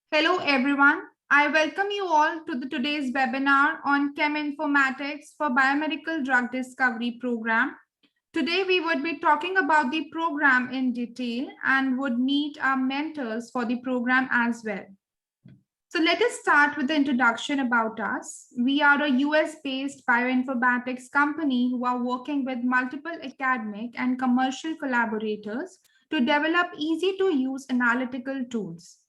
Hello everyone. I welcome you all to today's webinar on Chemoinformatics for Biomedical Drug Discovery Program. Today we would be talking about the program in detail and would meet our mentors for the program as well. So let us start with the introduction about us. We are a US-based bioinformatics company who are working with multiple academic and commercial collaborators to develop easy-to-use analytical tools.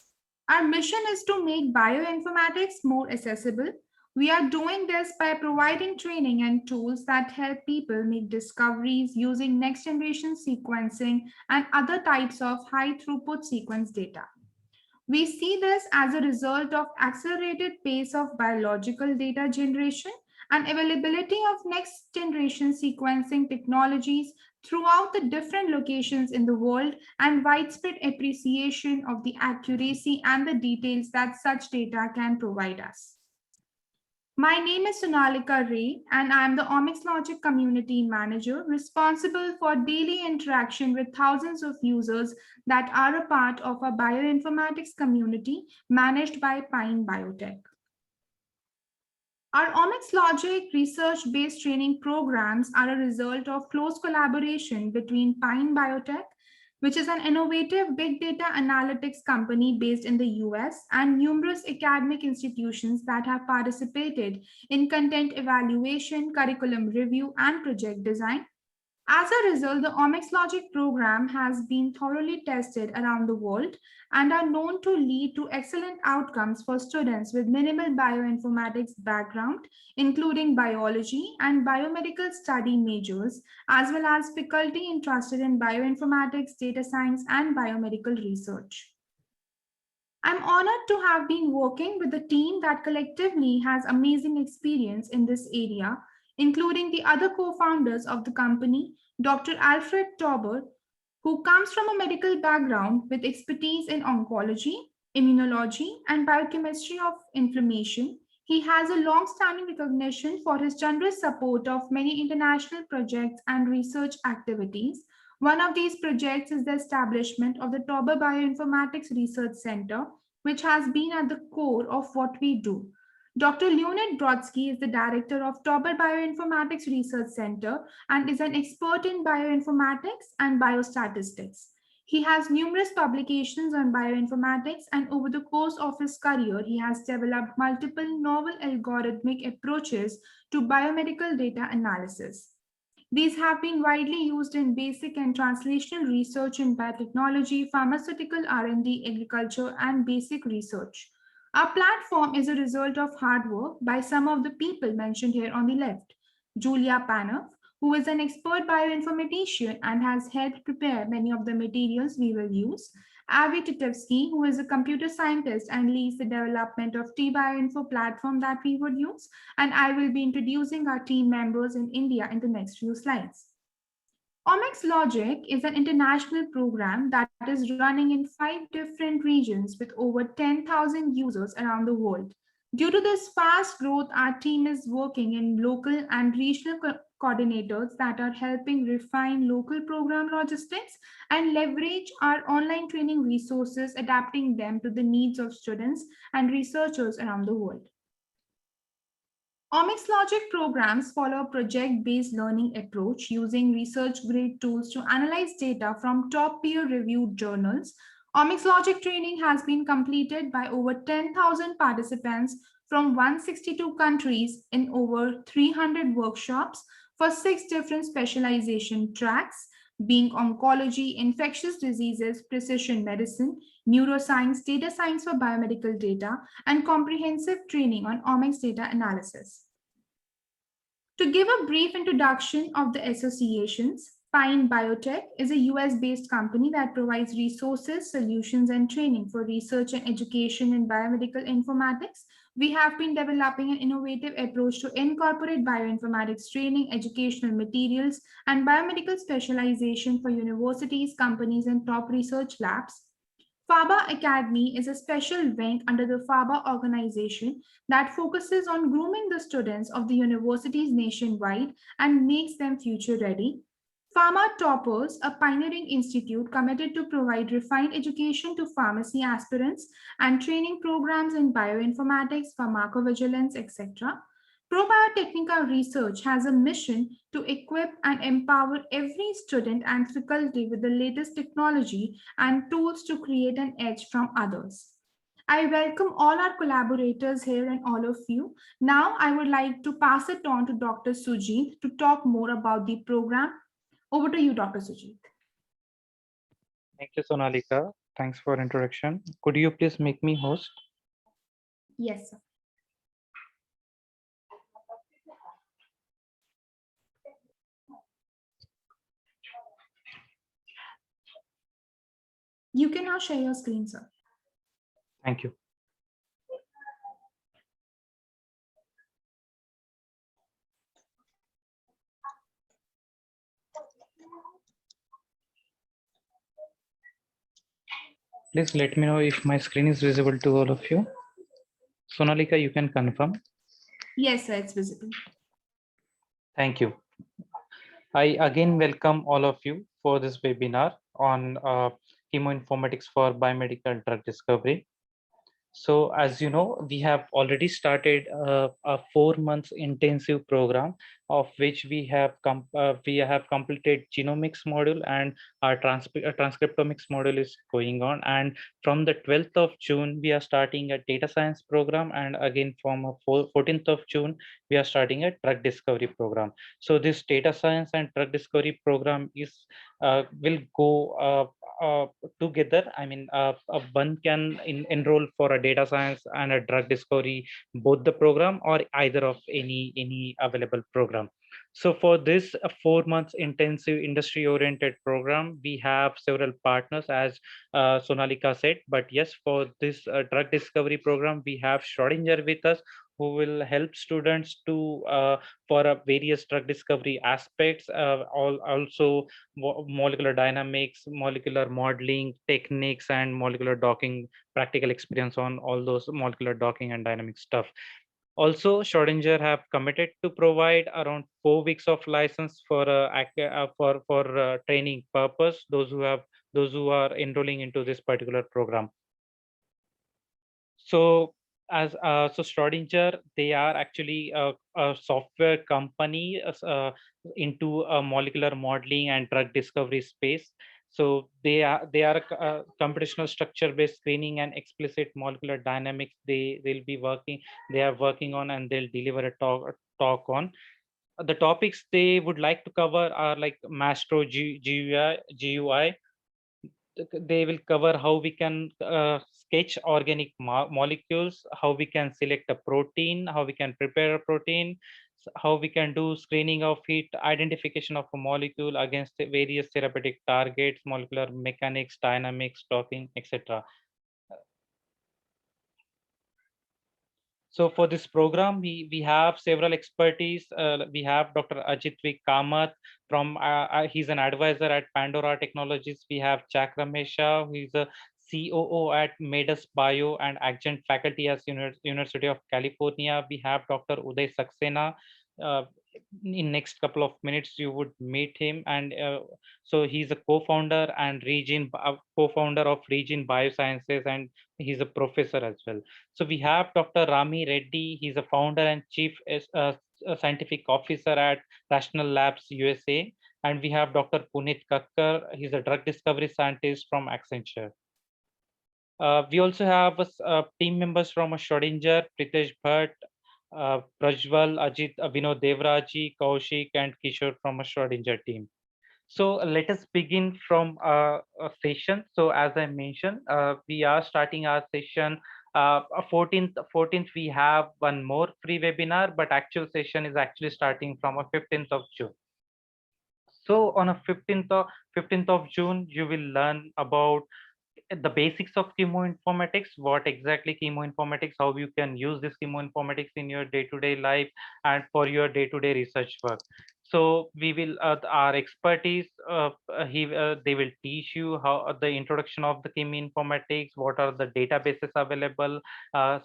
Our mission is to make bioinformatics more accessible. We are doing this by providing training and tools that help people make discoveries using next-generation sequencing and other types of high-throughput sequence data. We see this as a result of accelerated pace of biological data generation and availability of next generation sequencing technologies throughout the different locations in the world and widespread appreciation of the accuracy and the details that such data can provide us. My name is Sonalika Ray, and I'm the OmicsLogic Community Manager responsible for daily interaction with thousands of users that are a part of a bioinformatics community managed by Pine Biotech. Our OmicsLogic research-based training programs are a result of close collaboration between Pine Biotech, which is an innovative big data analytics company based in the US, and numerous academic institutions that have participated in content evaluation, curriculum review, and project design. As a result, the OmicsLogic program has been thoroughly tested around the world and are known to lead to excellent outcomes for students with minimal bioinformatics background, including biology and biomedical study majors, as well as faculty interested in bioinformatics, data science, and biomedical research. I'm honored to have been working with a team that collectively has amazing experience in this area, including the other co-founders of the company, Dr. Alfred Tauber, who comes from a medical background with expertise in oncology, immunology, and biochemistry of inflammation. He has a long-standing recognition for his generous support of many international projects and research activities. One of these projects is the establishment of the Tauber Bioinformatics Research Center, which has been at the core of what we do. Dr. Leonid Brodsky is the director of Tauber Bioinformatics Research Center and is an expert in bioinformatics and biostatistics. He has numerous publications on bioinformatics, and over the course of his career, he has developed multiple novel algorithmic approaches to biomedical data analysis. These have been widely used in basic and translational research in biotechnology, pharmaceutical R&D, agriculture, and basic research. Our platform is a result of hard work by some of the people mentioned here on the left. Julia Panoff, who is an expert bioinformatician and has helped prepare many of the materials we will use. Avi Titevsky, who is a computer scientist and leads the development of T-Bioinfo platform that we would use. And I will be introducing our team members in India in the next few slides. OmicsLogic is an international program that is running in 5 different regions with over 10,000 users around the world. Due to this fast growth, our team is working in local and regional coordinators that are helping refine local program logistics and leverage our online training resources, adapting them to the needs of students and researchers around the world. OmicsLogic programs follow a project-based learning approach using research-grade tools to analyze data from top peer-reviewed journals. OmicsLogic training has been completed by over 10,000 participants from 162 countries in over 300 workshops for 6 different specialization tracks, being oncology, infectious diseases, precision medicine, neuroscience, data science for biomedical data, and comprehensive training on omics data analysis. To give a brief introduction of the associations, Pine Biotech is a US-based company that provides resources, solutions, and training for research and education in biomedical informatics. We have been developing an innovative approach to incorporate bioinformatics training, educational materials, and biomedical specialization for universities, companies, and top research labs. FABA Academy is a special wing under the FABA organization that focuses on grooming the students of the universities nationwide and makes them future ready. Pharma Toppers, a pioneering institute committed to provide refined education to pharmacy aspirants and training programs in bioinformatics, pharmacovigilance, etc. Biotechnical Research has a mission to equip and empower every student and faculty with the latest technology and tools to create an edge from others. I welcome all our collaborators here and all of you. Now, I would like to pass it on to Dr. Sujit to talk more about the program. Over to you, Dr. Sujit. Thank you, Sonalika. Thanks for introduction. Could you please make me host? Yes, sir. You can now share your screen, sir. Thank you. Please let me know if my screen is visible to all of you. Sonalika, you can confirm. Yes, sir, it's visible. Thank you. I again welcome all of you for this webinar on chemoinformatics for biomedical drug discovery. So as you know, we have already started a 4 months intensive program, of which we have completed genomics module, and our transcriptomics module is going on. And from the 12th of June, we are starting a data science program, and again from 14th of June, we are starting a drug discovery program. So this data science and drug discovery program is will go together. I mean, one can enroll for a data science and a drug discovery, both the program or either of any available program. So for this 4 months intensive industry oriented program, we have several partners, as Sonalika said. But yes, for this drug discovery program, we have Schrodinger with us, who will help students to for various drug discovery aspects, also molecular dynamics, molecular modeling techniques, and molecular docking practical experience on all those molecular docking and dynamic stuff. Also, Schrodinger have committed to provide around 4 weeks of license for training purpose, those who are enrolling into this particular program. So so Schrodinger, they are actually a software company into molecular modeling and drug discovery space. So they are a computational structure based screening and explicit molecular dynamics. They are working on, and they'll deliver a talk on. The topics they would like to cover are like Mastro GUI. They will cover how we can sketch organic molecules, how we can select a protein, how we can prepare a protein, how we can do screening of it, identification of a molecule against the various therapeutic targets, molecular mechanics, dynamics, docking, etc. So for this program, we have several expertise. We have Dr. Ajit V. Kamath he's an advisor at Pandora Technologies. We have Chakra Mesha, who is a COO at Medus Bio and adjunct faculty at University of California. We have Dr. Uday Saxena. Uh, in next couple of minutes, you would meet him, and so he's a co-founder and co-founder of Region Biosciences, and he's a professor as well. So we have Dr. Rami Reddy. He's a founder and chief scientific officer at Rational Labs USA. And we have Dr. Puneet Kakkar. He's a drug discovery scientist from Accenture. We also have team members from Schrodinger, Pritesh Bhatt, Prajwal, Ajit, Vinod Devraji, Kaushik, and Kishore from a Schrodinger team. So let us begin from a session. So as I mentioned, we are starting our session 14th. We have one more free webinar, but actual session is actually starting from a 15th of June. So on a 15th of June, you will learn about the basics of chemoinformatics, what exactly chemoinformatics, how you can use this chemoinformatics in your day-to-day life and for your day-to-day research work. So we will our expertise they will teach you how the introduction of the chemoinformatics, what are the databases available,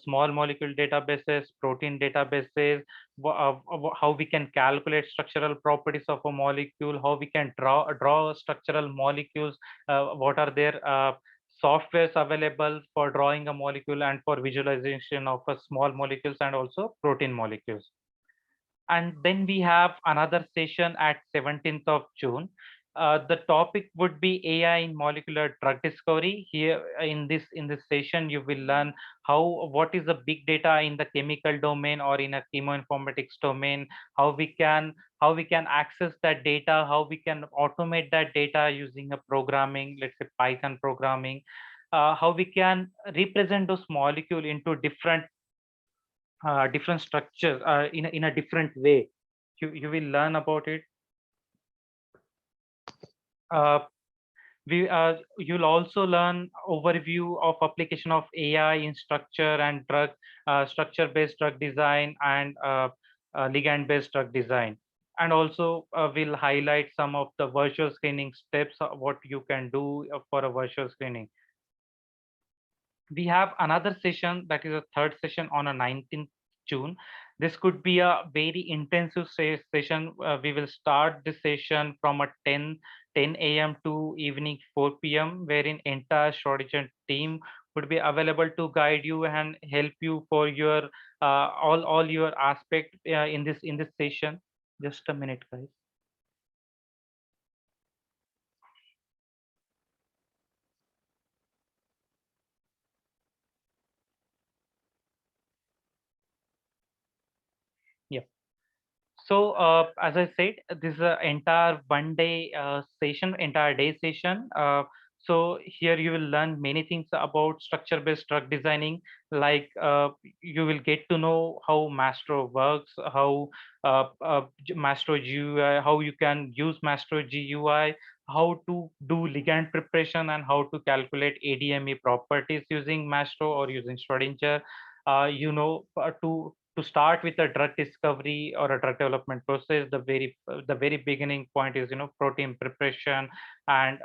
small molecule databases, protein databases, how we can calculate structural properties of a molecule, how we can draw structural molecules, what are their softwares available for drawing a molecule and for visualization of a small molecules and also protein molecules. And then we have another session at 17th of June. The topic would be AI in molecular drug discovery. Here in this session, you will learn what is the big data in the chemical domain or in a chemoinformatics domain, how we can access that data, how we can automate that data using a programming, let's say Python programming, how we can represent those molecule into different structures in a different way. You will learn about it. Uh, you'll also learn overview of application of AI in structure and drug structure-based drug design and ligand-based drug design. And also we'll highlight some of the virtual screening steps, what you can do for a virtual screening. We have another session, that is a third session on a 19th June. This could be a very intensive session. We will start this session from a 10 a.m. to evening 4 p.m., wherein entire Schrodinger team would be available to guide you and help you for your all your aspect in this session. Just a minute, guys. Yeah. So as I said, this is an entire one day session, entire day session. So here you will learn many things about structure-based drug designing, like you will get to know how Mastro works, how Mastro GUI, how you can use Mastro GUI, how to do ligand preparation, and how to calculate ADME properties using Mastro or using Schrodinger. To start with a drug discovery or a drug development process, the very beginning point is protein preparation. And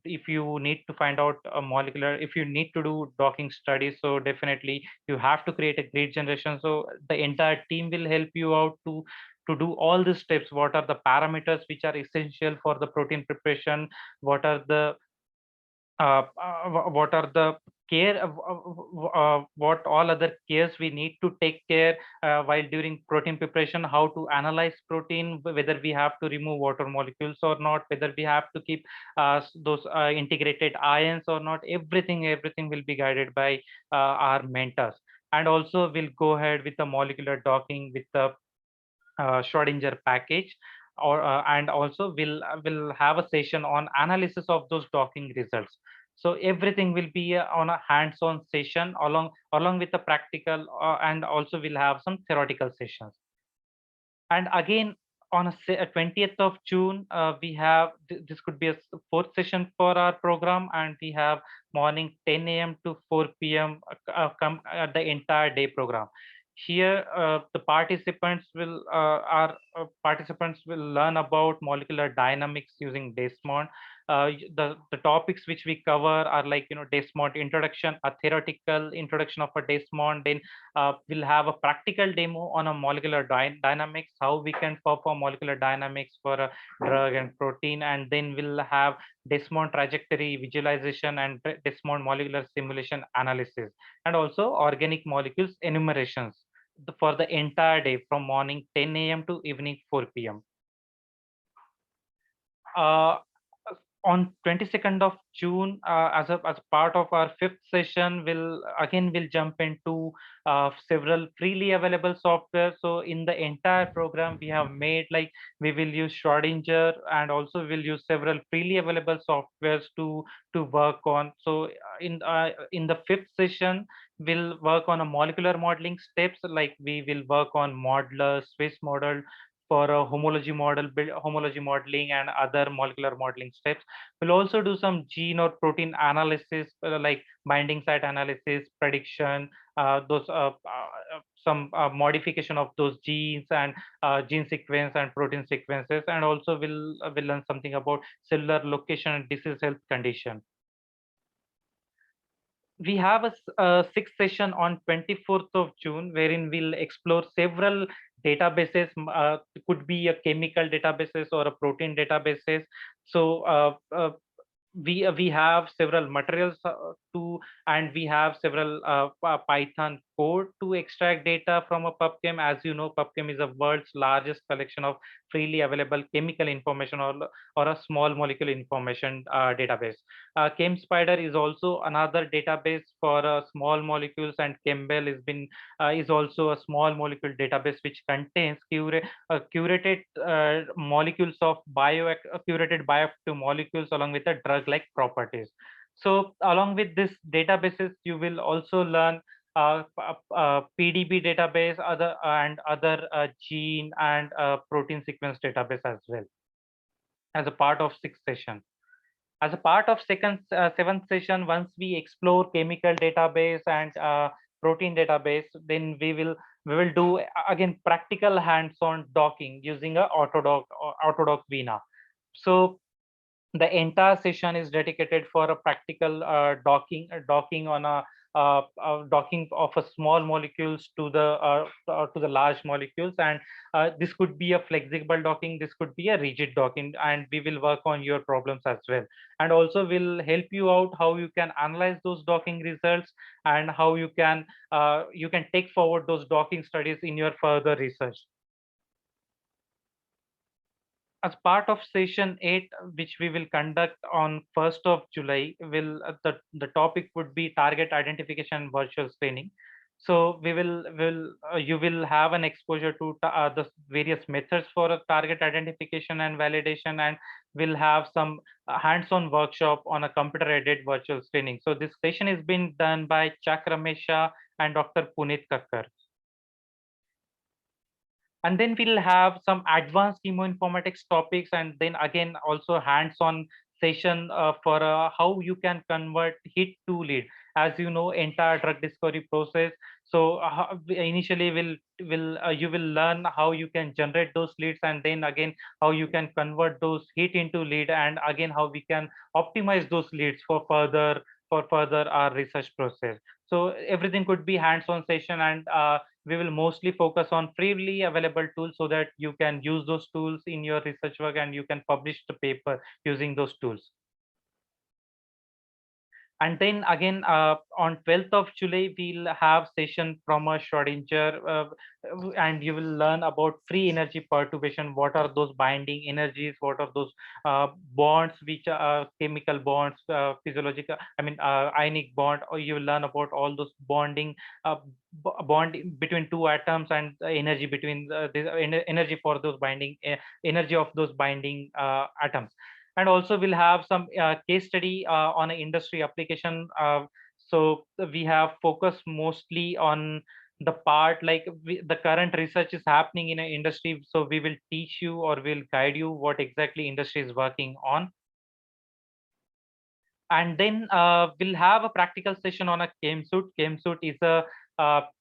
if you need to find out a molecular, if you need to do docking studies, so definitely you have to create a grid generation. So the entire team will help you out to do all these steps. What are the parameters which are essential for the protein preparation? What are the what are the care what all other cares we need to take care while during protein preparation, how to analyze protein, whether we have to remove water molecules or not, whether we have to keep those integrated ions or not. Everything will be guided by our mentors. And also we'll go ahead with the molecular docking with the Schrodinger package, or and also we'll have a session on analysis of those docking results. So everything will be on a hands-on session along with the practical, and also we'll have some theoretical sessions. And again, on a 20th of June, we have this could be a fourth session for our program, and we have morning 10 a.m. to 4 p.m. Come the entire day program. Here, the participants will learn about molecular dynamics using Desmond. The topics which we cover are like Desmond introduction, a theoretical introduction of a Desmond. Then we'll have a practical demo on a molecular dynamics, how we can perform molecular dynamics for a drug and protein. And then we'll have Desmond trajectory visualization and Desmond molecular simulation analysis, and also organic molecules enumerations for the entire day from morning 10 a.m. to evening 4 p.m. Uh, on 22nd of June, as part of our fifth session, we'll jump into several freely available software. So in the entire program, we have made like we will use Schrodinger, and also we'll use several freely available softwares to work on. So in the fifth session, we'll work on a molecular modeling steps, like we will work on modeler, Swiss model, for a homology modeling and other molecular modeling steps. We'll also do some gene or protein analysis, like binding site analysis, prediction, those some modification of those genes and gene sequence and protein sequences, and also we'll learn something about cellular location and disease health condition. We have a sixth session on 24th of June, wherein we'll explore several databases. Could be a chemical databases or a protein databases. So we have several materials to, and we have several Python code to extract data from a PubChem. As you know, PubChem is the world's largest collection of freely available chemical information, or a small molecule information database. ChemSpider is also another database for small molecules, and ChemBell is also a small molecule database which contains curated molecules of curated bioactive molecules along with the drug-like properties. So along with this databases, you will also learn PDB database, other gene and protein sequence database as well, as a part of sixth session. As a part of seventh session, once we explore chemical database and protein database, then we will do again practical hands-on docking using a autodock Vina. So the entire session is dedicated for a practical docking on docking of a small molecules to the large molecules, and this could be a flexible docking, this could be a rigid docking, and we will work on your problems as well, and also will help you out how you can analyze those docking results, and how you can take forward those docking studies in your further research. As part of session 8, which we will conduct on 1st of July, the topic would be target identification and virtual screening. So you will have an exposure to the various methods for a target identification and validation, and we'll have some hands-on workshop on a computer-aided virtual screening. So this session is being done by Chak Ramesha and Dr. Puneet Kakkar. And then we'll have some advanced chemoinformatics topics, and then again also hands-on session for how you can convert hit to lead. As you know, entire drug discovery process. So initially you will learn how you can generate those leads, and then again how you can convert those hit into lead, and again how we can optimize those leads for further our research process. So everything could be hands-on session, and we will mostly focus on freely available tools so that you can use those tools in your research work, and you can publish the paper using those tools. And then again, on 12th of July, we'll have session from a Schrodinger, and you will learn about free energy perturbation. What are those binding energies? What are those bonds, which are chemical bonds, physiological, ionic bond, or you will learn about all those bonding, bond between two atoms, and energy between energy for those binding, energy of those binding atoms. And also we'll have some case study on an industry application. So we have focused mostly on the part, like the current research is happening in an industry. So we will teach you, or we'll guide you what exactly industry is working on. And then we'll have a practical session on a ChemSuit. ChemSuit is a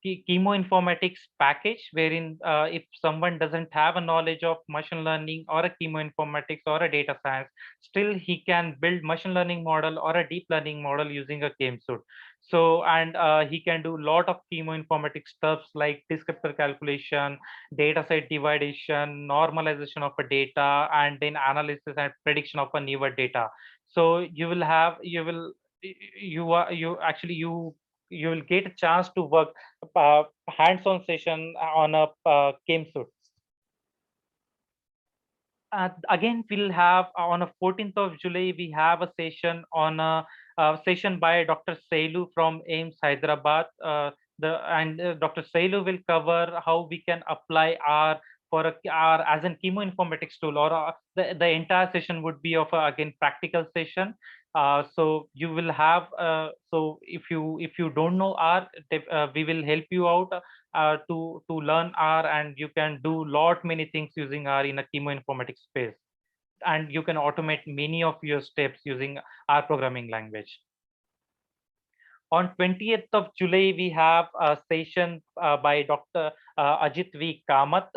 chemoinformatics package, wherein if someone doesn't have a knowledge of machine learning or a chemoinformatics or a data science, still he can build machine learning model or a deep learning model using a ChemSuit. So, and he can do a lot of chemoinformatics stuffs like descriptor calculation, data set dividation, normalization of a data, and then analysis and prediction of a newer data. So you will have you will get a chance to work hands-on session on a ChemSuit. Again, we'll have on a 14th of July, we have a session on a session by Dr. Sailu from AIMS Hyderabad. Dr. Sailu will cover how we can apply our as an chemoinformatics tool, or the entire session would be of again practical session. So you will have so if you don't know R, we will help you out to learn R, and you can do lot many things using R in a chemoinformatics space, and you can automate many of your steps using R programming language. On 20th of July, we have a session by Dr. Ajit V. Kamath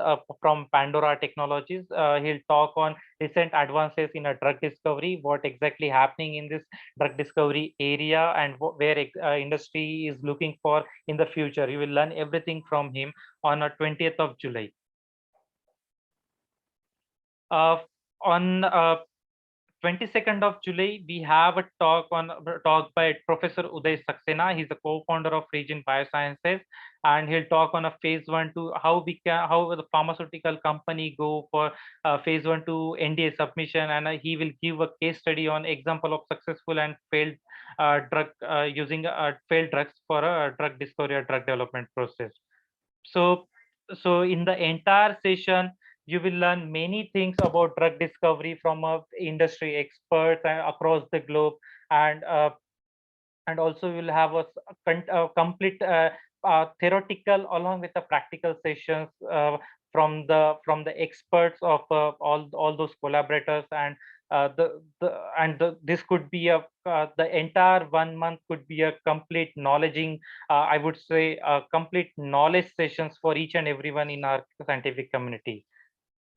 from Pandora Technologies. He'll talk on recent advances in a drug discovery, what exactly happening in this drug discovery area, and where industry is looking for in the future. You will learn everything from him on 20th of July. Uh, on 22nd of July, we have a talk by Professor Uday Saxena. He's a co-founder of Region Biosciences, and he'll talk on a phase 1 to how the pharmaceutical company go for phase 1 to NDA submission, and he will give a case study on example of successful and failed drug using failed drugs for a drug discovery or drug development process. So, so in the entire session, you will learn many things about drug discovery from industry experts across the globe, and also you will have a complete theoretical along with the practical sessions from the experts of all those collaborators, and this could be the entire 1 month could be a complete knowledging, I would say complete knowledge sessions for each and everyone in our scientific community.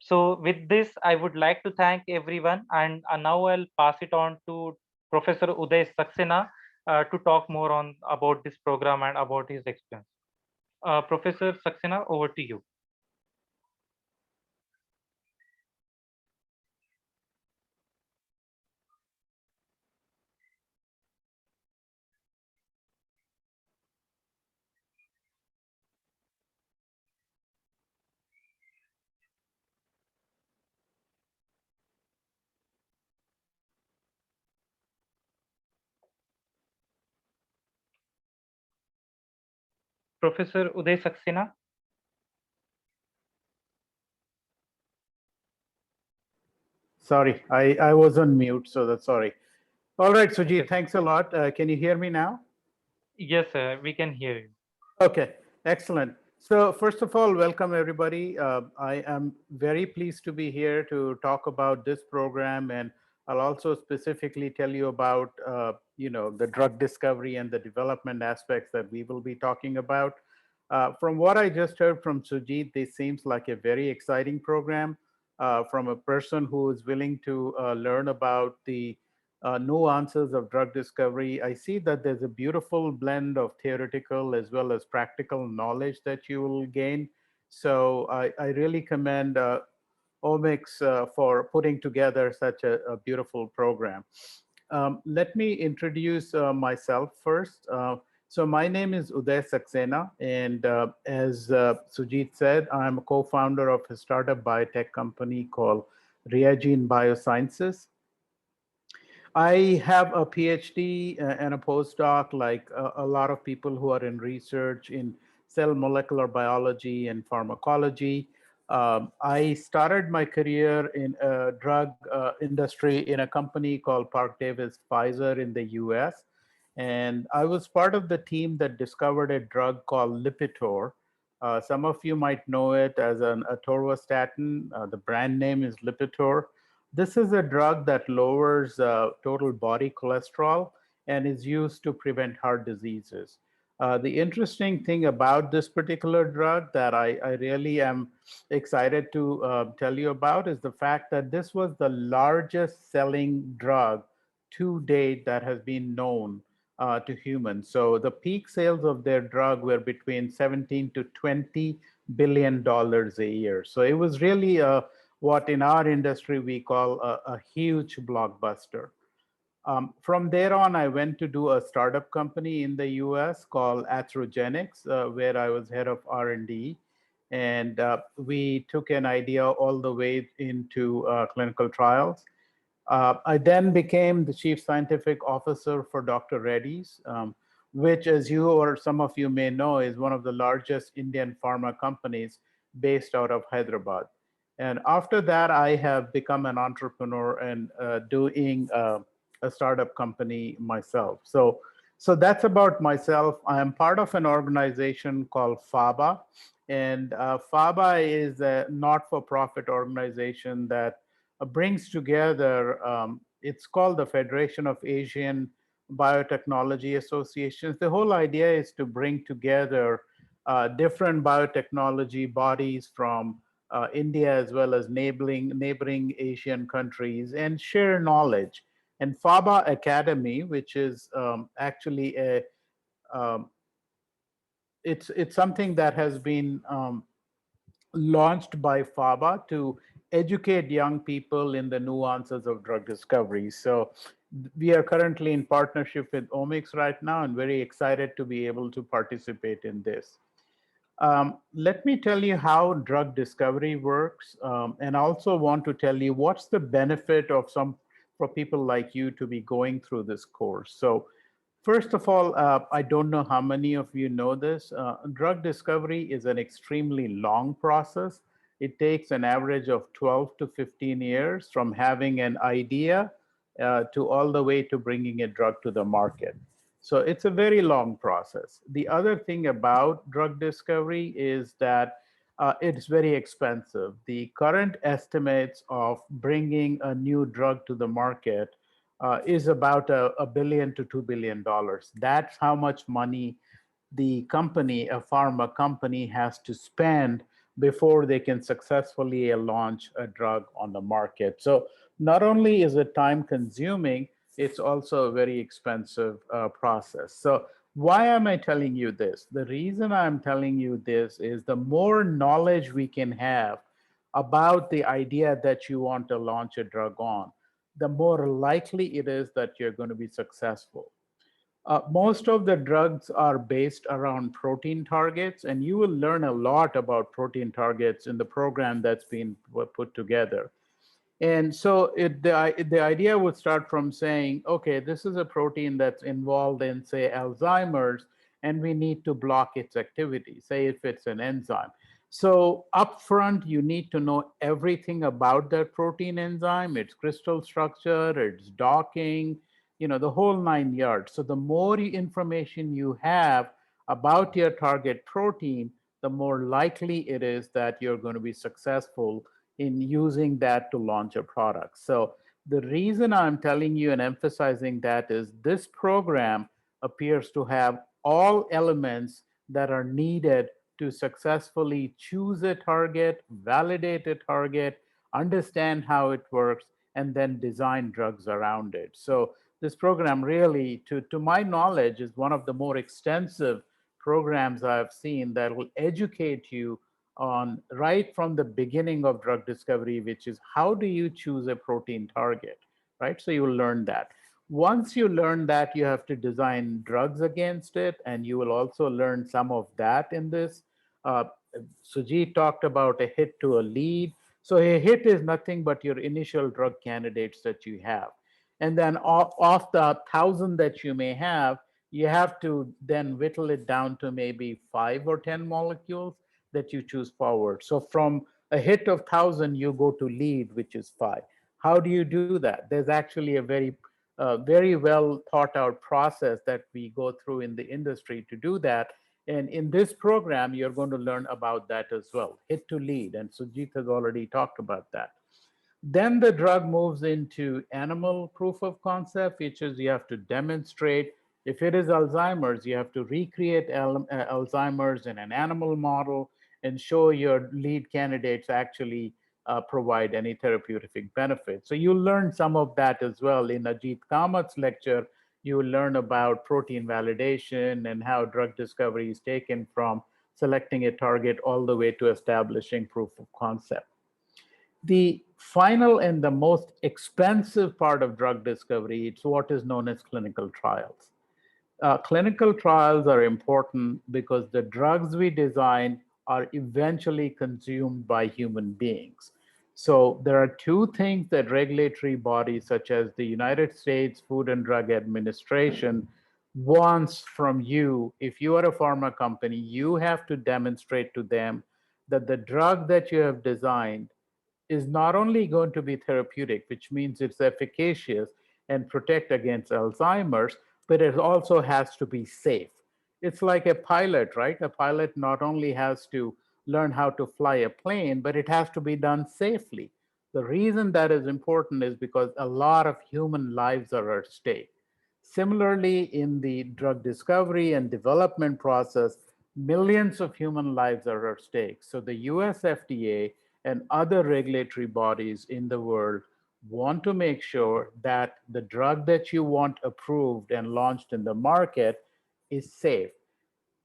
So with this, I would like to thank everyone, and now I'll pass it on to Professor Uday Saxena to talk more on about this program and about his experience. Professor Saxena, over to you. Professor Uday Saxena. Sorry, I was on mute, so that's sorry. All right, Sujit, Okay. thanks a lot. Can you hear me now? Yes, sir, we can hear you. Okay, excellent. So first of all, welcome everybody. I am very pleased to be here to talk about this program, and I'll also specifically tell you about the drug discovery and the development aspects that we will be talking about. From what I just heard from Sujit, this seems like a very exciting program from a person who is willing to learn about the nuances of drug discovery. I see that there's a beautiful blend of theoretical as well as practical knowledge that you will gain. So I really commend Omics for putting together such a beautiful program. Let me introduce myself first. So my name is Uday Saxena, and as Sujit said, I'm a co-founder of a startup biotech company called Reagene Biosciences. I have a PhD and a postdoc, like a lot of people who are in research in cell molecular biology and pharmacology. I started my career in a drug industry in a company called Park Davis Pfizer in the US. And I was part of the team that discovered a drug called Lipitor. Some of you might know it as an atorvastatin. The brand name is Lipitor. This is a drug that lowers total body cholesterol and is used to prevent heart diseases. The interesting thing about this particular drug that I really am excited to tell you about is the fact that this was the largest selling drug to date that has been known to humans. So the peak sales of their drug were between 17 to 20 billion dollars a year. So it was really what in our industry we call a huge blockbuster. From there on, I went to do a startup company in the US called Atherogenics, where I was head of R&D. And we took an idea all the way into clinical trials. I then became the chief scientific officer for Dr. Reddy's, which, as you or some of you may know, is one of the largest Indian pharma companies based out of Hyderabad. And after that, I have become an entrepreneur and doing a startup company myself. So that's about myself. I am part of an organization called FABA, and FABA is a not-for-profit organization that brings together. It's called the Federation of Asian Biotechnology Associations. The whole idea is to bring together different biotechnology bodies from India as well as neighboring Asian countries and share knowledge. And FABA Academy, which is actually a um, it's something that has been launched by FABA to educate young people in the nuances of drug discovery. So we are currently in partnership with Omics right now and very excited to be able to participate in this. Let me tell you how drug discovery works, and also want to tell you what's the benefit of for people like you to be going through this course. So first of all, I don't know how many of you know this. Drug discovery is an extremely long process. It takes an average of 12 to 15 years from having an idea to all the way to bringing a drug to the market. So it's a very long process. The other thing about drug discovery is that it's very expensive. The current estimates of bringing a new drug to the market is about a billion to $2 billion. That's how much money the company, a pharma company, has to spend before they can successfully launch a drug on the market. So not only is it time consuming, it's also a very expensive process. So why am I telling you this? The reason I'm telling you this is the more knowledge we can have about the idea that you want to launch a drug on, the more likely it is that you're going to be successful. Most of the drugs are based around protein targets, and you will learn a lot about protein targets in the program that's been put together. And so the idea would start from saying, okay, this is a protein that's involved in, say, Alzheimer's, and we need to block its activity, say if it's an enzyme. So upfront, you need to know everything about that protein enzyme, its crystal structure, its docking, the whole 9 yards. So the more information you have about your target protein, the more likely it is that you're going to be successful in using that to launch a product. So the reason I'm telling you and emphasizing that is this program appears to have all elements that are needed to successfully choose a target, validate a target, understand how it works, and then design drugs around it. So this program really, to my knowledge, is one of the more extensive programs I've seen that will educate you on right from the beginning of drug discovery, which is how do you choose a protein target, right? So you will learn that. Once you learn that, you have to design drugs against it, and you will also learn some of that in this. Uh, Sujit talked about a hit to a lead. So a hit is nothing but your initial drug candidates that you have. And then off the 1,000 that you may have, you have to then whittle it down to maybe 5 or 10 molecules that you choose forward. So from a hit of 1,000, you go to lead, which is 5. How do you do that? There's actually a very well thought out process that we go through in the industry to do that. And in this program, you're going to learn about that as well, hit to lead. And Sujit has already talked about that. Then the drug moves into animal proof of concept, which is you have to demonstrate. If it is Alzheimer's, you have to recreate Alzheimer's in an animal model and show your lead candidates actually provide any therapeutic benefit. So you'll learn some of that as well. In Ajit Kamat's lecture, you will learn about protein validation and how drug discovery is taken from selecting a target all the way to establishing proof of concept. The final and the most expensive part of drug discovery, it's what is known as clinical trials. Clinical trials are important because the drugs we design are eventually consumed by human beings. So there are two things that regulatory bodies such as the United States Food and Drug Administration wants from you. If you are a pharma company, you have to demonstrate to them that the drug that you have designed is not only going to be therapeutic, which means it's efficacious, and protect against Alzheimer's, but it also has to be safe. It's like a pilot, right? A pilot not only has to learn how to fly a plane, but it has to be done safely. The reason that is important is because a lot of human lives are at stake. Similarly, in the drug discovery and development process, millions of human lives are at stake. So the US FDA and other regulatory bodies in the world want to make sure that the drug that you want approved and launched in the market is safe.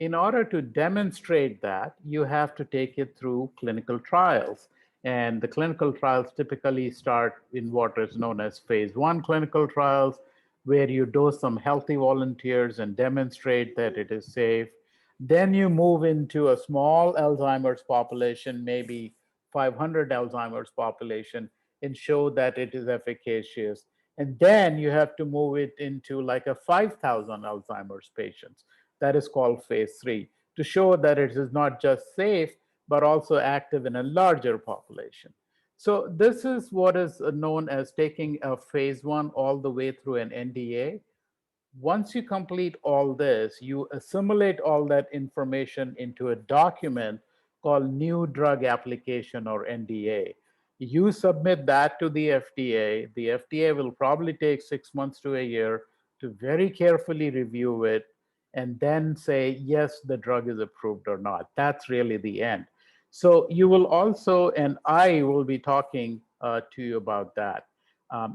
In order to demonstrate that, you have to take it through clinical trials. And the clinical trials typically start in what is known as phase one clinical trials, where you dose some healthy volunteers and demonstrate that it is safe. Then you move into a small Alzheimer's population, maybe 500 Alzheimer's population, and show that it is efficacious. And then you have to move it into like a 5,000 Alzheimer's patients. That is called phase three, to show that it is not just safe, but also active in a larger population. So this is what is known as taking a phase one all the way through an NDA. Once you complete all this, you assimilate all that information into a document called New Drug Application, or NDA. You submit that to the FDA. The FDA will probably take 6 months to a year to very carefully review it and then say, yes, the drug is approved or not. That's really the end. So you will also, and I will be talking to you about that.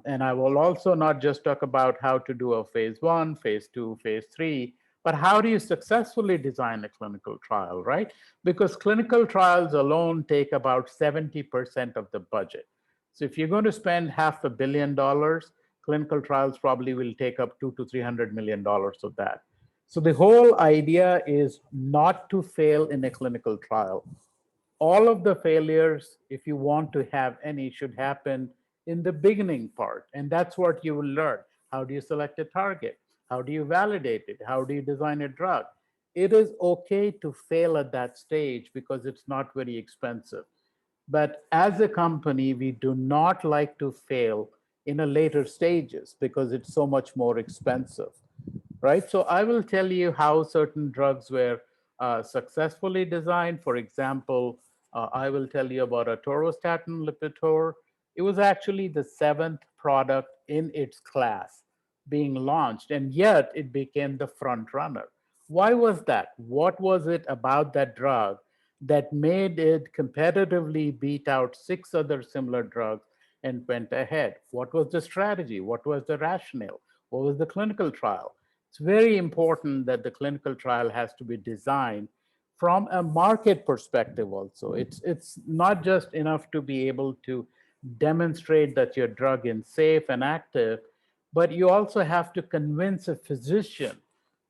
And I will also not just talk about how to do a phase one, phase two, phase three, but how do you successfully design a clinical trial, right? Because clinical trials alone take about 70% of the budget. So if you're going to spend $500 million, clinical trials probably will take up $200 to $300 million of that. So the whole idea is not to fail in a clinical trial. All of the failures, if you want to have any, should happen in the beginning part. And that's what you will learn. How do you select a target? How do you validate it? How do you design a drug? It is okay to fail at that stage because it's not very expensive. But as a company, we do not like to fail in a later stages because it's so much more expensive, right? So I will tell you how certain drugs were successfully designed. For example, I will tell you about atorvastatin Lipitor. It was actually the seventh product in its class being launched, and yet it became the front runner. Why was that? What was it about that drug that made it competitively beat out six other similar drugs and went ahead? What was the strategy? What was the rationale? What was the clinical trial? It's very important that the clinical trial has to be designed from a market perspective also. It's not just enough to be able to demonstrate that your drug is safe and active, but you also have to convince a physician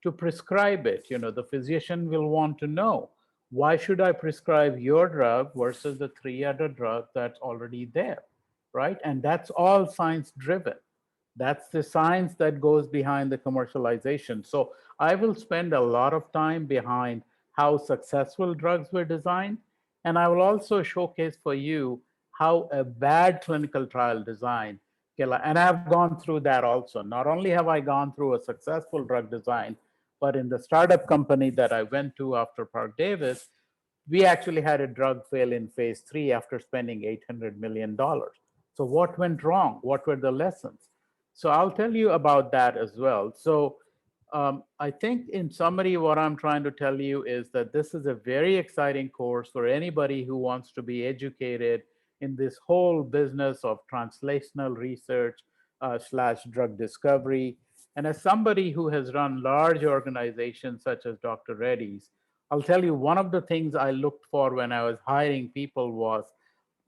to prescribe it. You know, the physician will want to know, why should I prescribe your drug versus the three other drugs that's already there, right? And that's all science driven. That's the science that goes behind the commercialization. So I will spend a lot of time behind how successful drugs were designed. And I will also showcase for you how a bad clinical trial design, and I've gone through that also. Not only have I gone through a successful drug design, but in the startup company that I went to after Park Davis, we actually had a drug fail in phase three after spending $800 million. So what went wrong? What were the lessons? So I'll tell you about that as well. So I think in summary, what I'm trying to tell you is that this is a very exciting course for anybody who wants to be educated in this whole business of translational research slash drug discovery. And as somebody who has run large organizations such as Dr. Reddy's, I'll tell you, one of the things I looked for when I was hiring people was,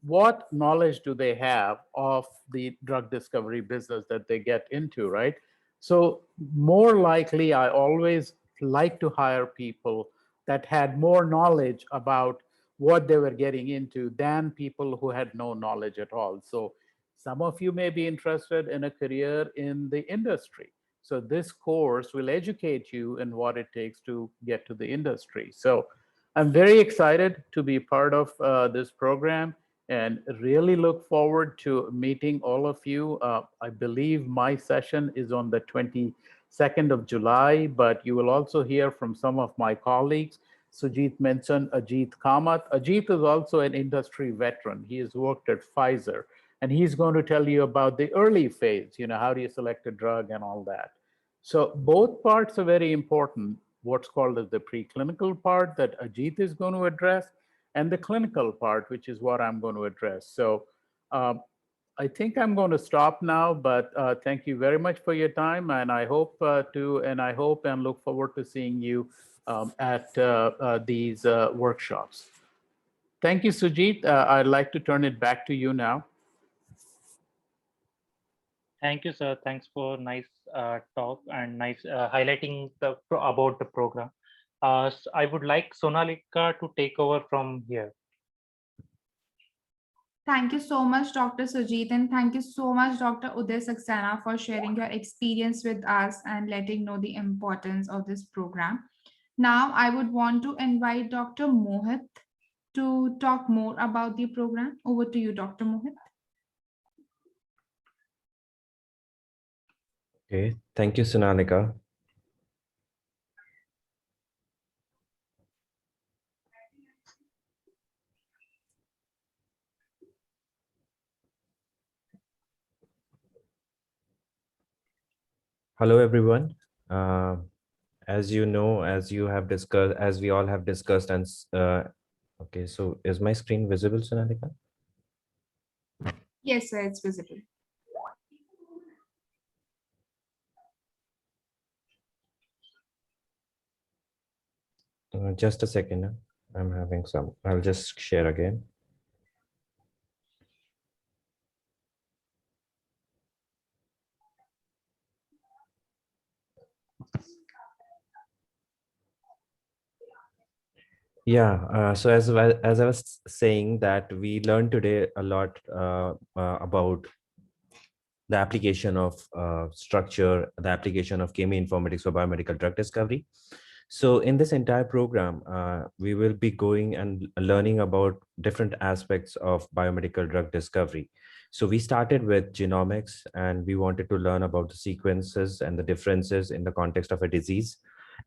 what knowledge do they have of the drug discovery business that they get into, right? So more likely, I always like to hire people that had more knowledge about what they were getting into than people who had no knowledge at all. So some of you may be interested in a career in the industry. So this course will educate you in what it takes to get to the industry. So I'm very excited to be part of this program. and really look forward to meeting all of you. I believe my session is on the 22nd of July, but you will also hear from some of my colleagues. Sujit mentioned Ajit Kamath. Ajit is also an industry veteran. He has worked at Pfizer, and he's going to tell you about the early phase, how do you select a drug and all that. So both parts are very important. What's called as the preclinical part that Ajit is going to address, and the clinical part, which is what I'm going to address. So I think I'm going to stop now, but thank you very much for your time, and I hope and look forward to seeing you at these workshops. Thank you, Sujit. I'd like to turn it back to you now. Thank you, sir. Thanks for nice talk and nice highlighting about the program. I would like Sonalika to take over from here. Thank you so much, Dr. Sujit, and thank you so much, Dr. Uday Saxena, for sharing your experience with us and letting know the importance of this program. Now, I would want to invite Dr. Mohit to talk more about the program. Over to you, Dr. Mohit. Okay, thank you, Sonalika. Hello, everyone. As you know, as you have discussed, as we all have discussed, and okay, so is my screen visible, Sonalika? Yes, sir, it's visible. Just a second. I'm having some. I'll just share again. Yeah, so as I was saying that we learned today a lot about the application of structure, the application of chemoinformatics for biomedical drug discovery. So in this entire program, we will be going and learning about different aspects of biomedical drug discovery. So we started with genomics, and we wanted to learn about the sequences and the differences in the context of a disease.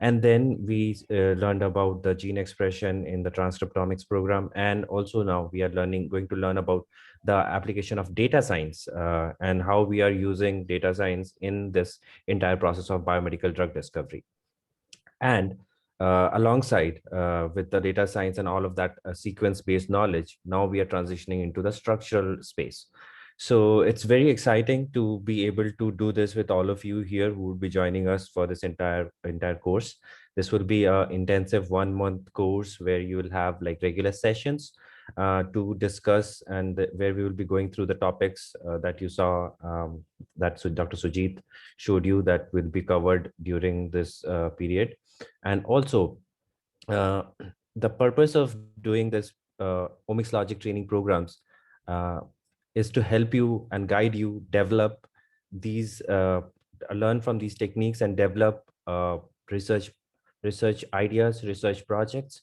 And then we learned about the gene expression in the transcriptomics program. And also now we are going to learn about the application of data science and how we are using data science in this entire process of biomedical drug discovery. And alongside with the data science and all of that sequence-based knowledge, now we are transitioning into the structural space. So it's very exciting to be able to do this with all of you here who will be joining us for this entire course. This will be an intensive 1-month course where you will have like regular sessions to discuss, and where we will be going through the topics that you saw that Dr. Sujit showed you that will be covered during this period. And also the purpose of doing this OmicsLogic training programs is to help you and guide you develop these learn from these techniques and develop research ideas, research projects.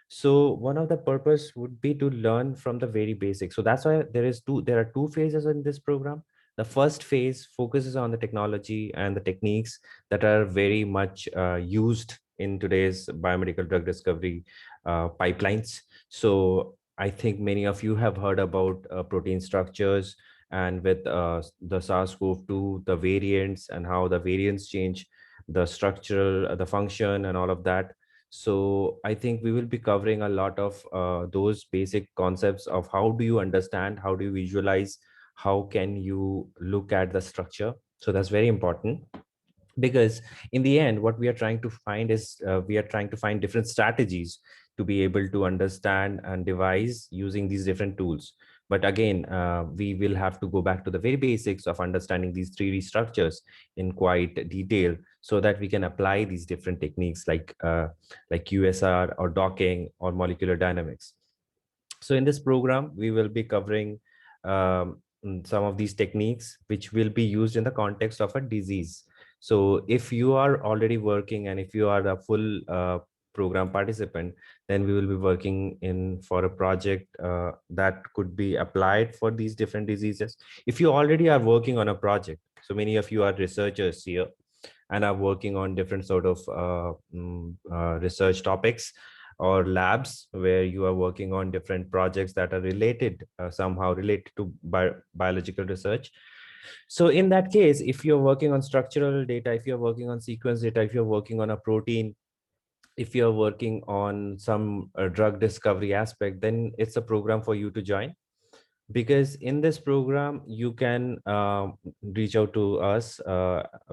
So one of the purpose would be to learn from the very basics. So that's why there are two phases in this program. The first phase focuses on the technology and the techniques that are very much used in today's biomedical drug discovery pipelines. So I think many of you have heard about protein structures, and with the SARS-CoV-2, the variants and how the variants change the structural, the function and all of that. So I think we will be covering a lot of those basic concepts of how do you understand, how do you visualize, how can you look at the structure. So that's very important, because in the end what we are trying to find is we are trying to find different strategies to be able to understand and devise using these different tools. But again, we will have to go back to the very basics of understanding these 3D structures in quite detail, so that we can apply these different techniques like QSR or docking or molecular dynamics. So in this program, we will be covering some of these techniques which will be used in the context of a disease. So if you are already working and if you are a full program participant, Then we will be working in for a project that could be applied for these different diseases. If you already are working on a project, so many of you are researchers here and are working on different sort of research topics or labs where you are working on different projects that are related, somehow related to biological research. So in that case, if you're working on structural data, if you're working on sequence data, if you're working on a protein, if you're working on some drug discovery aspect, then it's a program for you to join. Because in this program, you can reach out to us.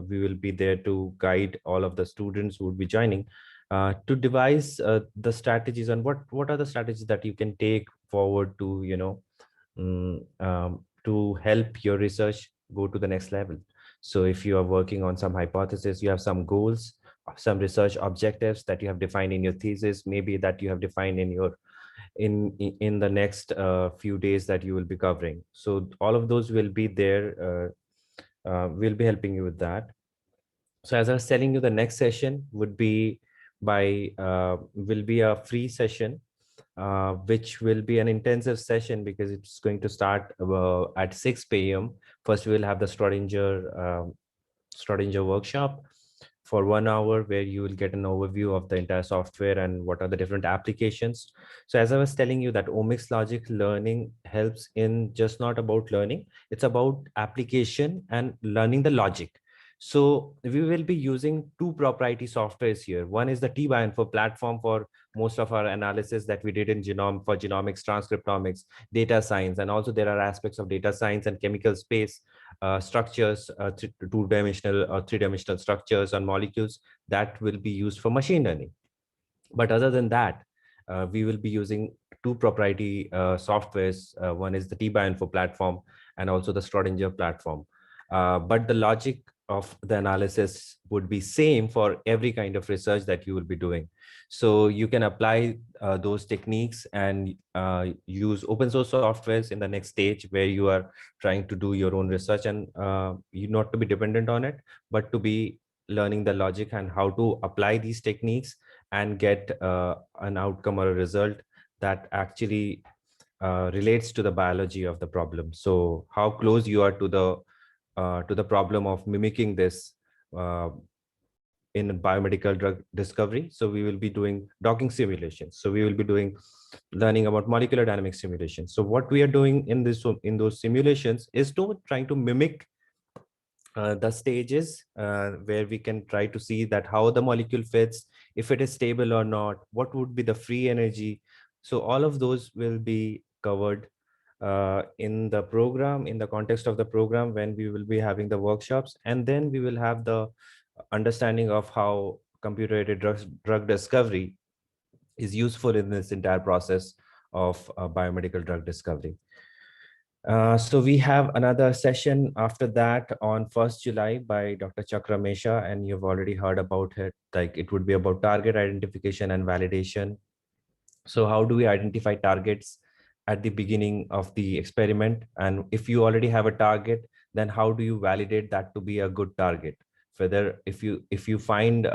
We will be there to guide all of the students who would be joining to devise the strategies and what are the strategies that you can take forward to, to help your research go to the next level. So if you are working on some hypothesis, you have some goals, some research objectives that you have defined in your thesis, maybe that you have defined in your in the next few days that you will be covering. So all of those will be there. We'll be helping you with that. So as I was telling you, the next session would be will be a free session, which will be an intensive session because it's going to start at 6 p.m. First, we will have the Schrodinger workshop for 1 hour, where you will get an overview of the entire software and what are the different applications. So as I was telling you, that OmicsLogic learning helps in just not about learning, it's about application and learning the logic. So we will be using two proprietary softwares here. One is the T-Bioinfo platform for most of our analysis that we did in for genomics, transcriptomics, data science, and also there are aspects of data science and chemical space structures, two-dimensional or three-dimensional structures on molecules that will be used for machine learning. But other than that, we will be using two proprietary softwares. One is the T-Bioinfo platform and also the Schrodinger platform. But the logic of the analysis would be same for every kind of research that you will be doing. So you can apply those techniques and use open source softwares in the next stage where you are trying to do your own research, and you not to be dependent on it, but to be learning the logic and how to apply these techniques and get an outcome or a result that actually relates to the biology of the problem. So how close you are to the problem of mimicking this in biomedical drug discovery. So we will be doing docking simulations. So we will be learning about molecular dynamics simulations. So what we are doing in those simulations is trying to mimic the stages where we can try to see that how the molecule fits, if it is stable or not, what would be the free energy. So all of those will be covered in the program, in the context of the program, when we will be having the workshops. And then we will have the understanding of how computer-aided drug discovery is useful in this entire process of biomedical drug discovery. So we have another session after that on 1st July by Dr. Chakra Mesha, and you've already heard about it. Like, it would be about target identification and validation. So how do we identify targets at the beginning of the experiment? And if you already have a target, then how do you validate that to be a good target? Whether if you find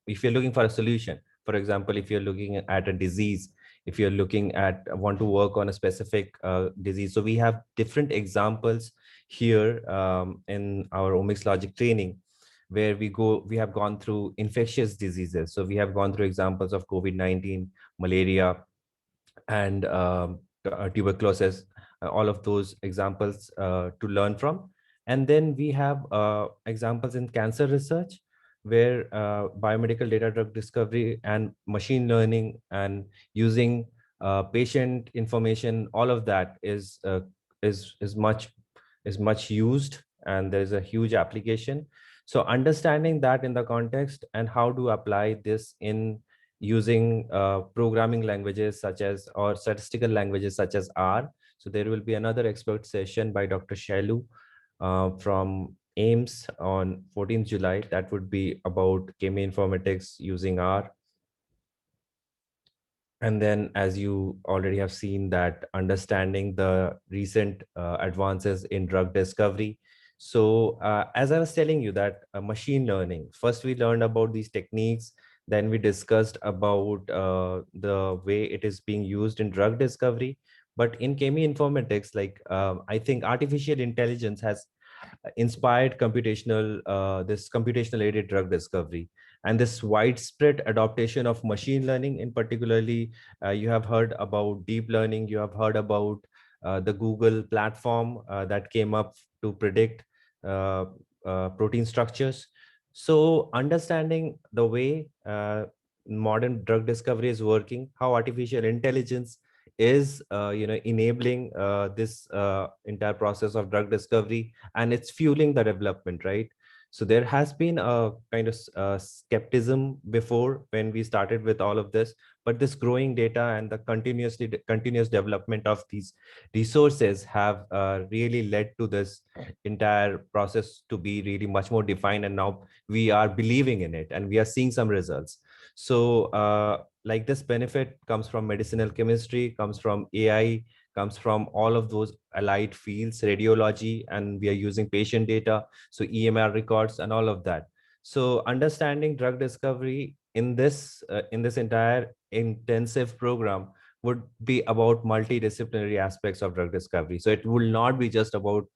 if you're looking for a solution, for example, if you're looking at a disease, if you're looking at want to work on a specific disease. So we have different examples here in our OmicsLogic training, where we have gone through infectious diseases. So we have gone through examples of COVID-19, malaria, and tuberculosis, all of those examples to learn from. And then we have examples in cancer research, where biomedical data drug discovery and machine learning and using patient information, all of that is much used, and there's a huge application. So understanding that in the context and how to apply this in using programming languages such as, or statistical languages such as R. So there will be another expert session by Dr. Shailu from AIMS on 14th July. That would be about chemoinformatics using R. And then, as you already have seen, that understanding the recent advances in drug discovery. So as I was telling you, that machine learning, first we learned about these techniques, Then we discussed about the way it is being used in drug discovery. But in chemoinformatics, like I think artificial intelligence has inspired this computational aided drug discovery, and this widespread adaptation of machine learning. In particularly, you have heard about deep learning, you have heard about the Google platform that came up to predict uh, protein structures. So understanding the way modern drug discovery is working, how artificial intelligence is enabling this entire process of drug discovery, and it's fueling the development, right? So there has been a kind of skepticism before when we started with all of this, but this growing data and the continuous development of these resources have really led to this entire process to be really much more defined, and now we are believing in it and we are seeing some results. So like this benefit comes from medicinal chemistry, comes from AI, comes from all of those allied fields, radiology, and we are using patient data, so EMR records and all of that. So understanding drug discovery in this entire intensive program would be about multidisciplinary aspects of drug discovery. So it will not be just about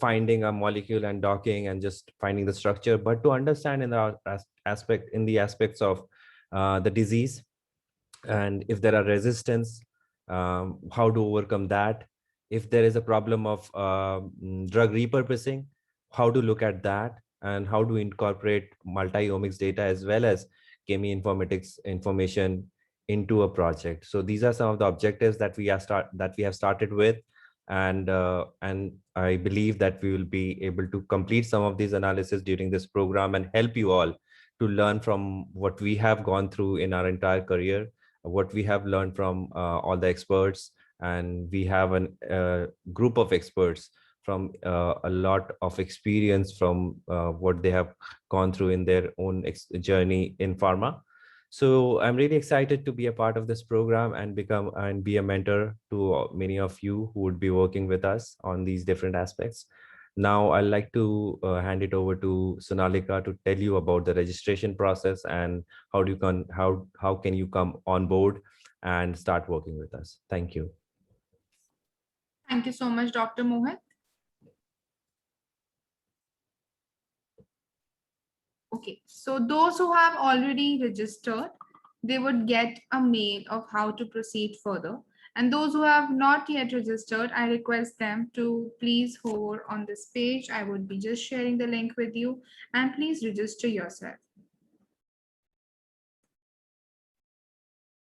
finding a molecule and docking and just finding the structure, but to understand in the aspects of the disease, and if there are resistance, how to overcome that. If there is a problem of drug repurposing, how to look at that, and how to incorporate multi-omics data as well as chemoinformatics information into a project. So these are some of the objectives that we have started with, and I believe that we will be able to complete some of these analysis during this program and help you all to learn from what we have gone through in our entire career, what we have learned from all the experts. And we have a group of experts from a lot of experience from what they have gone through in their own journey in pharma. So I'm really excited to be a part of this program and be a mentor to many of you who would be working with us on these different aspects. Now I'd like to hand it over to Sonalika to tell you about the registration process and how can you come on board and start working with us. Thank you. Thank you so much, Dr. Mohit. Okay, so those who have already registered, they would get a mail of how to proceed further. And those who have not yet registered, I request them to please hover on this page. I would be just sharing the link with you, and please register yourself.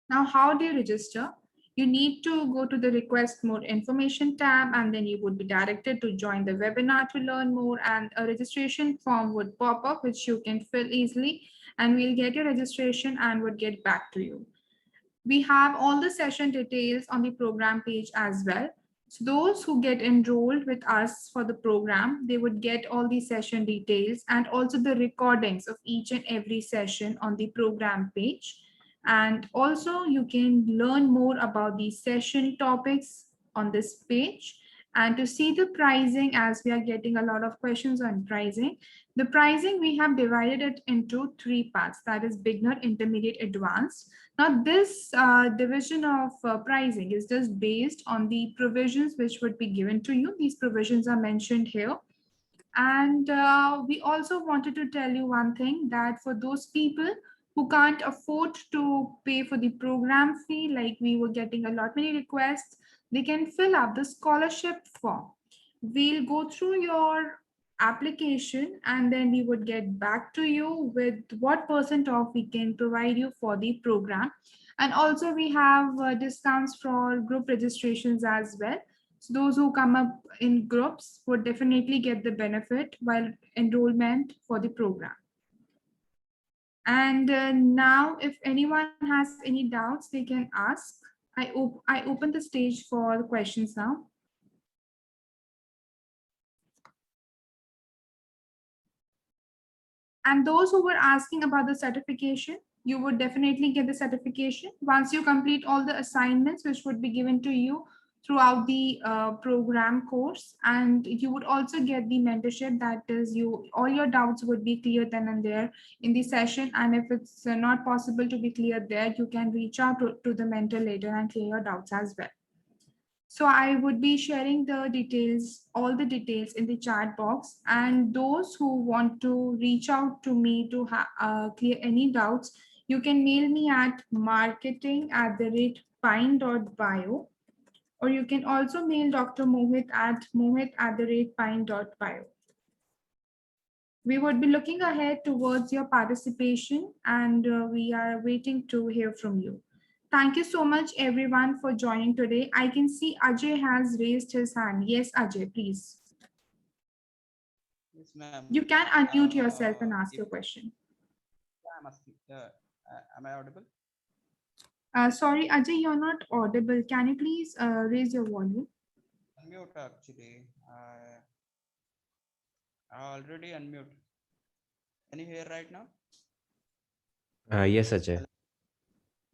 Now, how do you register? You need to go to the request more information tab, and then you would be directed to join the webinar to learn more, and a registration form would pop up which you can fill easily, and we'll get your registration and would get back to you. We have all the session details on the program page as well. So those who get enrolled with us for the program, they would get all the session details and also the recordings of each and every session on the program page. And also you can learn more about the session topics on this page. And to see the pricing, as we are getting a lot of questions on pricing, the pricing we have divided it into 3 parts, that is beginner, intermediate, advanced. Now this division of pricing is just based on the provisions which would be given to you. These provisions are mentioned here. And we also wanted to tell you one thing, that for those people who can't afford to pay for the program fee, like we were getting a lot many requests, they can fill up the scholarship form. We'll go through your application and then we would get back to you with what % off we can provide you for the program. And also we have discounts for group registrations as well. So those who come up in groups would definitely get the benefit while enrollment for the program. And now if anyone has any doubts, they can ask. I open the stage for the questions now. And those who were asking about the certification, you would definitely get the certification once you complete all the assignments which would be given to you throughout the program course, and you would also get the mentorship. That is, you all your doubts would be cleared then and there in the session, and if it's not possible to be cleared there, you can reach out to the mentor later and clear your doubts as well. So I would be sharing the details, all the details in the chat box. And those who want to reach out to me to clear any doubts, you can mail me at marketing@pine.bio, or you can also mail Dr. Mohit at mohit@pine.bio. We would be looking ahead towards your participation, and we are waiting to hear from you. Thank you so much, everyone, for joining today. I can see Ajay has raised his hand. Yes, Ajay, please. Yes, ma'am. You can unmute yourself and ask If your question. I'm asking, am I audible? Sorry, Ajay, you're not audible. Can you please raise your volume? Unmute actually. I already unmute. Can you hear right now? Yes, Ajay.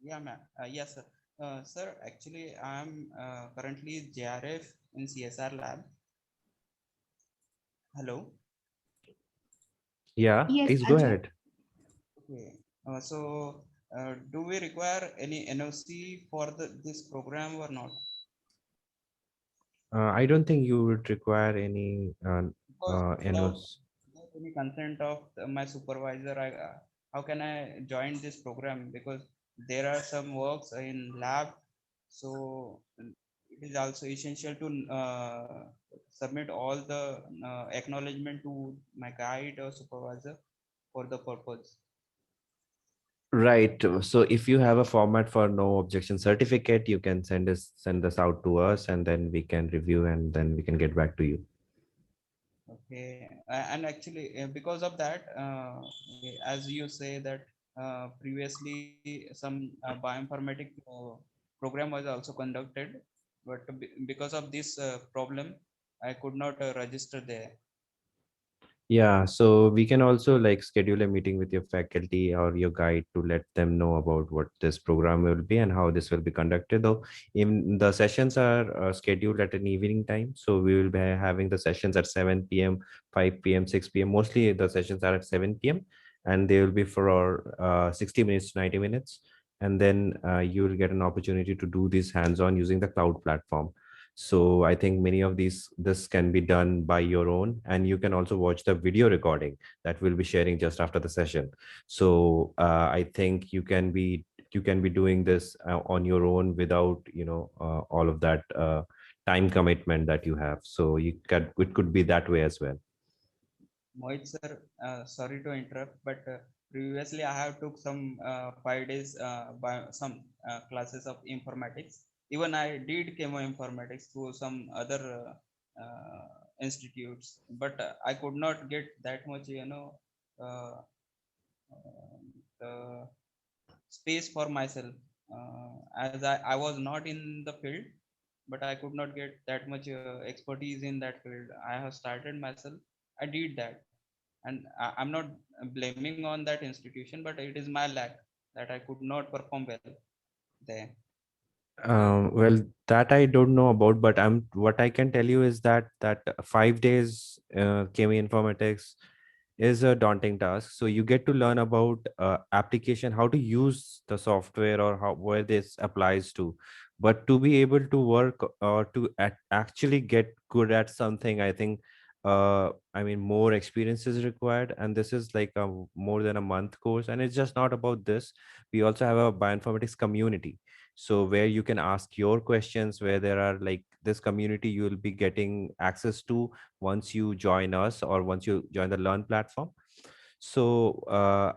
Yeah, ma'am. Yes, sir. Sir, actually, I'm currently JRF in CSR lab. Hello. Yeah, Yes, please go Ajay. ahead. Okay. Do we require any NOC for this program or not? I don't think you would require any Because without NOs. any consent of my supervisor, how can I join this program? Because there are some works in lab, so it is also essential to submit all the acknowledgement to my guide or supervisor for the purpose. Right. So if you have a format for no objection certificate, you can send this out to us, and then we can review, and then we can get back to you. Okay, and actually, because of that, as you say that previously some bioinformatic program was also conducted, but because of this problem, I could not register there. Yeah, so we can also like schedule a meeting with your faculty or your guide to let them know about what this program will be and how this will be conducted. Though in the sessions are scheduled at an evening time, so we will be having the sessions at 7 p.m., 5 p.m., 6 p.m. Mostly the sessions are at 7 p.m. and they will be for 60 minutes to 90 minutes. And then you will get an opportunity to do this hands-on using the cloud platform. So I think many of this can be done by your own, and you can also watch the video recording that we'll be sharing just after the session. So I think you can be doing this on your own without all of that time commitment that you have. So it could be that way as well. Mohit sir, sorry to interrupt, but previously I have took some 5 days by some classes of informatics. Even I did chemoinformatics through some other institutes, but I could not get that much, uh, the space for myself, as I was not in the field, but I could not get that much expertise in that field. I have started myself. I did that, and I'm not blaming on that institution, but it is my lack that I could not perform well there. Well, that I don't know about, but what I can tell you is that 5 days Chemoinformatics is a daunting task. So you get to learn about application, how to use the software or how where this applies to. But to be able to work or to actually get good at something, I think I mean more experience is required. And this is like a more than a month course. And it's just not about this. We also have a bioinformatics community. So where you can ask your questions, where there are like this community you will be getting access to once you join us or once you join the Learn platform. So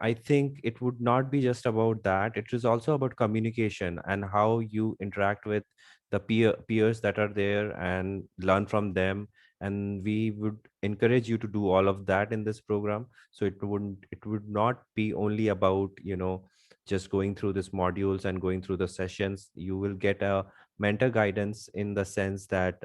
I think it would not be just about that. It is also about communication and how you interact with the peers that are there and learn from them. And we would encourage you to do all of that in this program. So it would not be only about just going through these modules and going through the sessions. You will get a mentor guidance in the sense that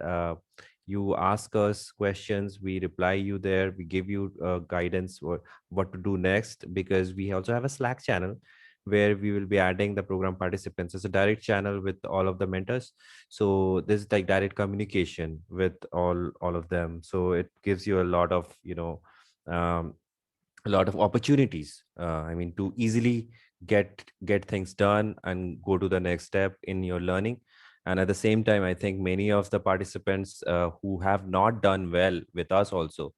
you ask us questions, we reply you there, we give you guidance or what to do next, because we also have a Slack channel where we will be adding the program participants. It's a direct channel with all of the mentors. So there's like direct communication with all of them. So it gives you a lot of, um, a lot of opportunities. I mean, to easily get things done and go to the next step in your learning. And at the same time, I think many of the participants who have not done well with us also,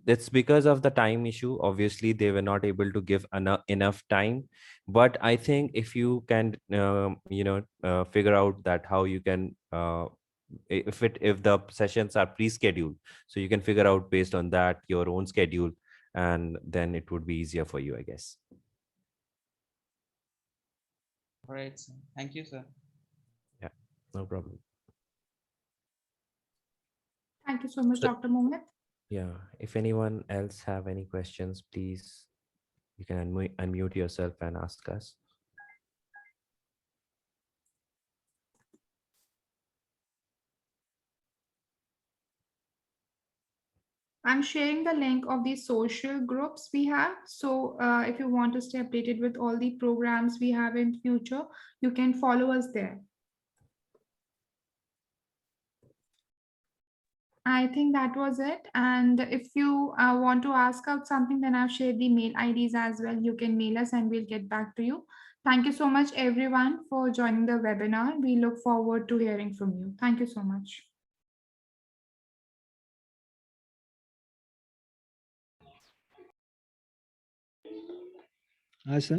it's because of the time issue. Obviously, they were not able to give enough time. But I think if you can, figure out that how you can, if the sessions are pre-scheduled, so you can figure out based on that your own schedule, and then it would be easier for you, I guess. All right, sir. Thank you, sir. Yeah, no problem. Thank you so much, So, Dr. Mohammed. yeah, if anyone else have any questions, please, you can unmute yourself and ask us. I'm sharing the link of the social groups we have. So if you want to stay updated with all the programs we have in future, you can follow us there. I think that was it. And if you want to ask out something, then I've shared the mail IDs as well. You can mail us and we'll get back to you. Thank you so much, everyone, for joining the webinar. We look forward to hearing from you. Thank you so much. Hi, sir.